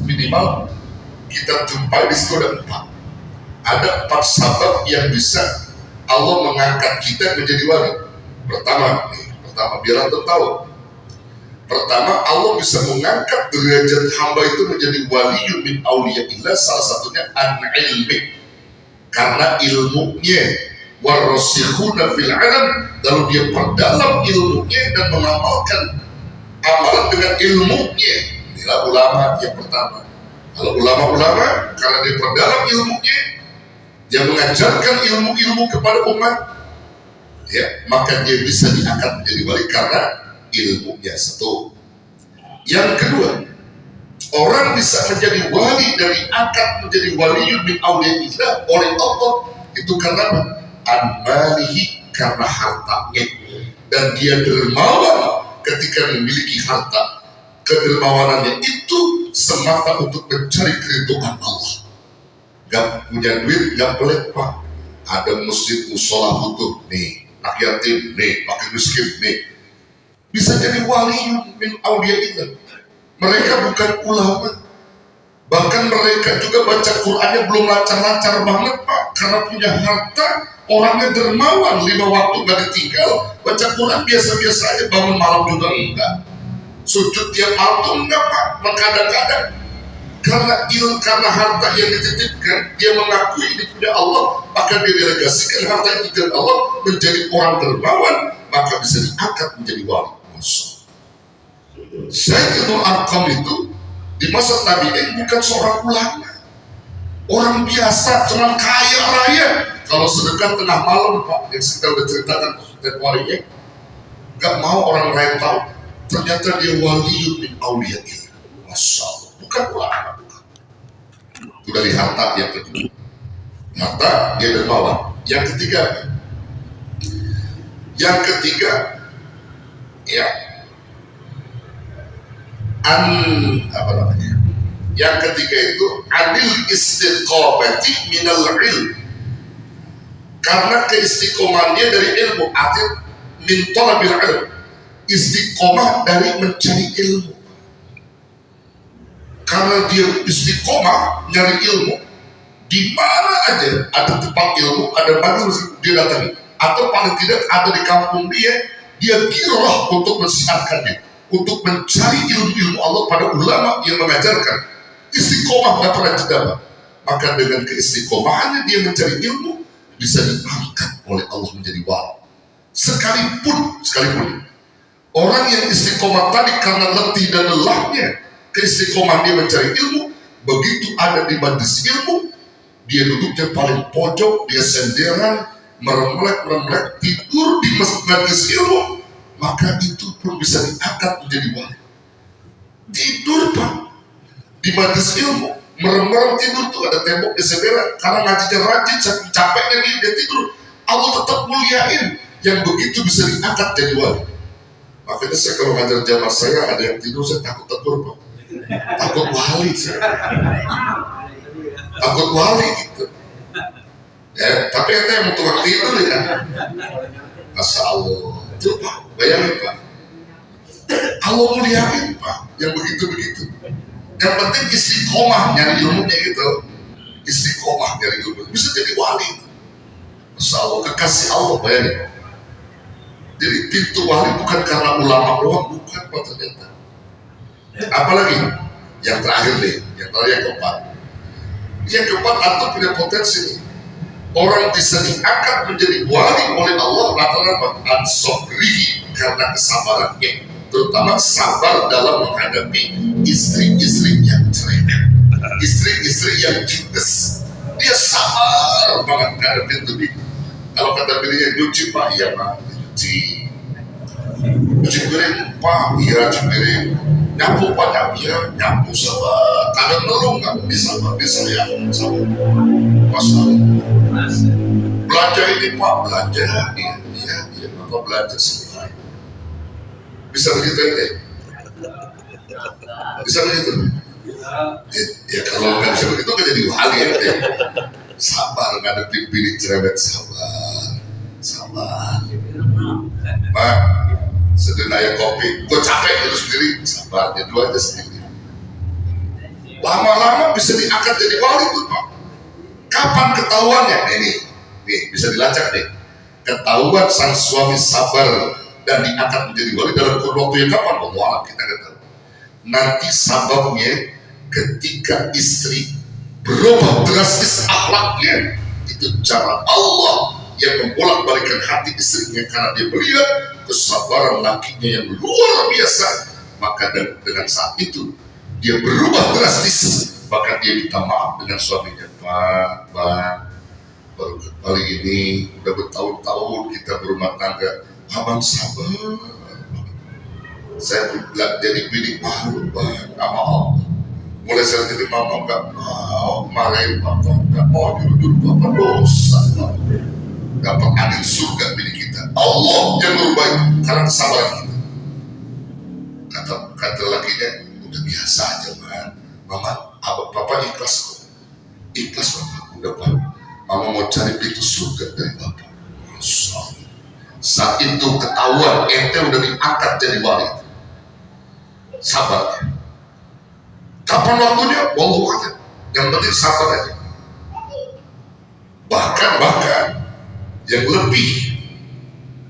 minimal kita jumpai di situ ada 4. Ada 4 sabab yang bisa Allah mengangkat kita menjadi wali. Pertama, biar Anda tahu. Pertama, Allah bisa mengangkat derajat hamba itu menjadi waliyun min auliyaillah, salah satunya an-ilmi, karena ilmunya, warasikhuna fil ilm, lalu dia perdalam ilmunya dan mengamalkan amalan dengan ilmunya. Inilah ulama yang pertama. Kalau ulama-ulama, karena dia perdalam ilmunya, dia mengajarkan ilmu-ilmu kepada umat, ya, maka dia bisa diangkat menjadi wali karena ilmunya. Satu. Yang kedua, orang bisa menjadi wali dan diangkat menjadi waliyun min auliyaillah oleh Allah itu karena an-malihi, karena hartanya, dan dia dermawan ketika memiliki harta. Kedermawanannya itu semata untuk mencari keridhaan Allah. Gak punya duit, gak pelit pak. Ada masjid musola butuh nih, anak yatim nih, makin miskin nih, bisa jadi wali min auliyaillah. Mereka bukan ulama, bahkan mereka juga baca Qurannya belum lancar-lancar banget pak, karena punya harta, orangnya dermawan, 5 waktu gak ditinggal, baca Quran biasa-biasa aja, bangun malam juga enggak, sujud tiap malam tuh enggak pak, kadang-kadang karena harta yang dititipkan, dia mengakui ini punya Allah, maka dia delegasikan harta itu dari Allah menjadi orang dermawan, maka bisa diangkat menjadi wali. Sayyidul Arqam itu di masa tabi'in bukan seorang ulama, orang biasa, cuman kaya raya. Kalau sedekah tengah malam pak, yang kita udah ceritakan setiap harinya, gak mau orang lain tahu, ternyata dia waliyun min auliyaillah. Masya Allah, bukan ulama. Itu dari harta yang kedua. Harta dia dermawan. Yang ketiga, ya, yang ketiga itu anil istiqomati minal ilm, karena keistiqomannya dari ilmu. Artinya min talabil ilm, istiqomah dari mencari ilmu. Karena dia istiqomah nyari ilmu, di mana aja ada tempat ilmu, ada majelis dia datangi, atau paling tidak ada di kampung dia girah untuk mensiarkannya, untuk mencari ilmu-ilmu Allah pada ulama yang mengajarkan. Istiqomah gak pernah jeda. Maka dengan keistiqomahannya dia mencari ilmu, bisa diangkat oleh Allah menjadi wali. Sekalipun orang yang istiqomah tadi karena letih dan lelahnya, keistiqomahan dia mencari ilmu, begitu ada di majelis ilmu, dia duduknya paling pojok, dia senderan, meremlek, tidur di majelis ilmu, maka itu pun bisa diangkat menjadi wali. Tidur pak di majelis ilmu, merem tidur tuh, ada tembok di senderan, karena ngajinya rajin, capeknya dia tidur, Allah tetap muliain. Yang begitu bisa diangkat jadi wali. Makanya saya kalau ngajar jamaah saya, ada yang tidur, saya takut tegur pak, takut wali saya, takut wali gitu ya. Tapi itu yang untuk waktu tidur ya, Masya Allah. Itu pak, bayangin pak, Allah muliain pak, yang begitu-begitu. Yang penting istiqomah nyari ilmunya gitu, istiqomah nyari ilmu, bisa jadi wali. Masya Allah, kekasih Allah, bayangin. Jadi pintu wali bukan karena ulama doang, bukan pak ternyata. Apalagi yang terakhir nih, yang keempat. Yang keempat, antum punya potensi nih. Orang bisa diangkat menjadi wali oleh Allah rata-rata an-sobrihi, karena kesabarannya, terutama sabar dalam menghadapi istri-istri yang cerewet, istri-istri yang judes. Dia sabar banget menghadapi itu. Kalau kata bininya nyuci pak, iya pak, nyuci piring pak, iya cuci piring, nyapu pak, iya nyapu, sabar. Kadang ngeluh nggak bisa pak, bisa ya sabar. Masalah belanja ini pak, belanja iya apa belanja semua. Bisa begitu ya? Bisa begitu? Ya kalau nggak bisa begitu nggak jadi wali ya. Sabar ngadepin bini cerewet, sabar. Pak, sedenaya kopi, gue capek itu sendiri, sabar, ya dua aja sendiri. lama-lama bisa diangkat jadi wali tuh Pak. Kapan ketahuannya? Nih bisa dilacak nih. Ketahuan sang suami sabar dan diangkat menjadi wali dalam kurun waktu yang kapan? Allah kita nggak tahu. Nanti sababnya ketika istri berubah drastis akhlaknya, itu cara Allah yang membolak-balikan hati istrinya karena dia melihat kesabaran lakinya yang luar biasa. Maka dengan saat itu dia berubah drastis, bahkan dia minta maaf dengan suaminya. Pak, baru kali ini udah bertahun-tahun kita berumah tangga, abang sabar. Saya bilang jadi bini baru, Pak, nggak mau. Mulai saya jadi mama nggak mau, marahin papa nggak mau, jujur papa dosa, dapat angin surga bini kita. Allah yang merubah itu karena kesabaran kita. Kata lakinya, udah biasa aja man, mama, abang papa ikhlas kok, ikhlas mama, udah pak, mama mau cari pintu surga dari papa. Saat itu ketahuan ente udah diangkat jadi wali. Sabar. Kapan waktunya? Wallahu a'lam. Yang penting sabar aja. Bahkan yang lebih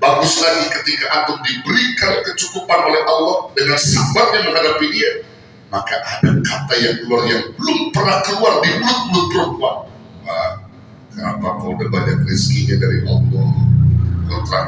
bagus lagi ketika antum diberikan kecukupan oleh Allah dengan sabarnya menghadapi dia, maka ada kata yang keluar yang belum pernah keluar di mulut perempuan. Kenapa kau udah banyak rezekinya dari Allah? Kontrak